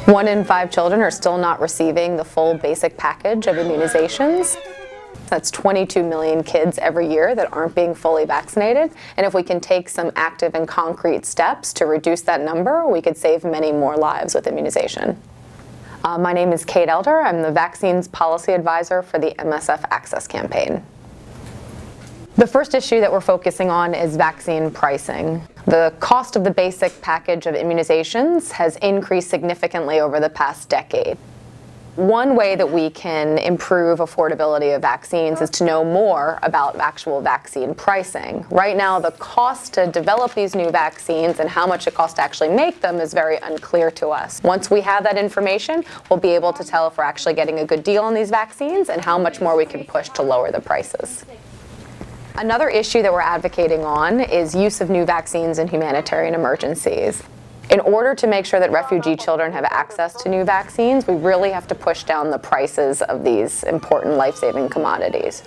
One in 5 children are still not receiving the full basic package of immunizations. That's 22 million kids every year that aren't being fully vaccinated. And if we can take some active and concrete steps to reduce that number, we could save many more lives with immunization. My name is Kate Elder. I'm the Vaccines Policy Advisor for the MSF Access Campaign. The first issue that we're focusing on is vaccine pricing. The cost of the basic package of immunizations has increased significantly over the past decade. One way that we can improve affordability of vaccines is to know more about actual vaccine pricing. Right now, the cost to develop these new vaccines and how much it costs to actually make them is very unclear to us. Once we have that information, we'll be able to tell if we're actually getting a good deal on these vaccines and how much more we can push to lower the prices. Another issue that we're advocating on is use of new vaccines in humanitarian emergencies. In order to make sure that refugee children have access to new vaccines, we really have to push down the prices of these important life-saving commodities.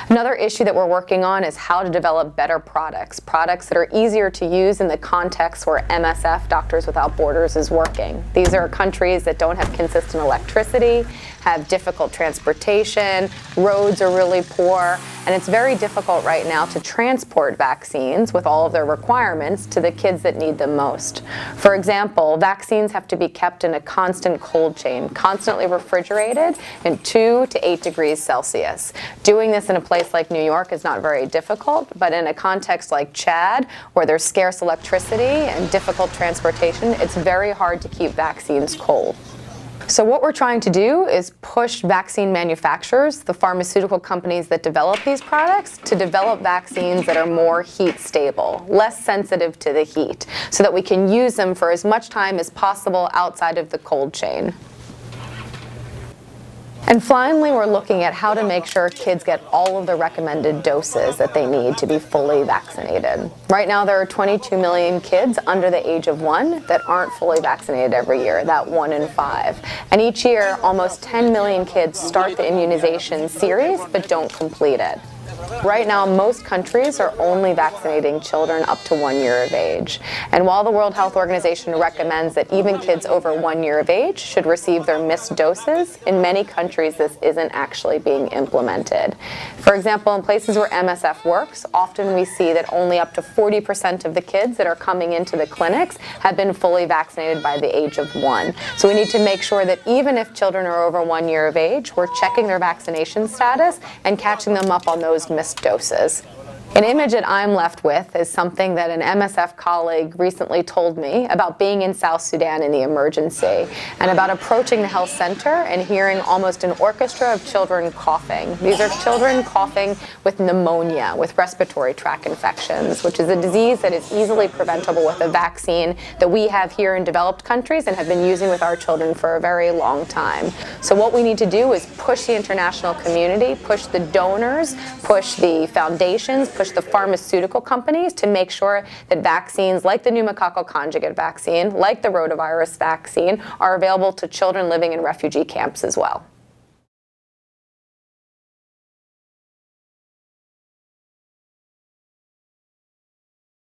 Another issue that we're working on is how to develop better products that are easier to use in the context where MSF, Doctors Without Borders, is working. These are countries that don't have consistent electricity, have difficult transportation, roads are really poor, and it's very difficult right now to transport vaccines with all of their requirements to the kids that need them most. For example, vaccines have to be kept in a constant cold chain, constantly refrigerated in 2 to 8 degrees Celsius. Doing this in a place like New York is not very difficult, but in a context like Chad, where there's scarce electricity and difficult transportation, it's very hard to keep vaccines cold. So what we're trying to do is push vaccine manufacturers, the pharmaceutical companies that develop these products, to develop vaccines that are more heat stable, less sensitive to the heat, so that we can use them for as much time as possible outside of the cold chain. And finally, we're looking at how to make sure kids get all of the recommended doses that they need to be fully vaccinated. Right now, there are 22 million kids under the age of 1 that aren't fully vaccinated every year, that 1 in 5. And each year, almost 10 million kids start the immunization series but don't complete it. Right now, most countries are only vaccinating children up to 1 year of age. And while the World Health Organization recommends that even kids over 1 year of age should receive their missed doses, in many countries this isn't actually being implemented. For example, in places where MSF works, often we see that only up to 40% of the kids that are coming into the clinics have been fully vaccinated by the age of 1. So we need to make sure that even if children are over 1 year of age, we're checking their vaccination status and catching them up on those missed doses. An image that I'm left with is something that an MSF colleague recently told me about being in South Sudan in the emergency and about approaching the health center and hearing almost an orchestra of children coughing. These are children coughing with pneumonia, with respiratory tract infections, which is a disease that is easily preventable with a vaccine that we have here in developed countries and have been using with our children for a very long time. So what we need to do is push the international community, push the donors, push the foundations, push the pharmaceutical companies to make sure that vaccines like the pneumococcal conjugate vaccine, like the rotavirus vaccine, are available to children living in refugee camps as well.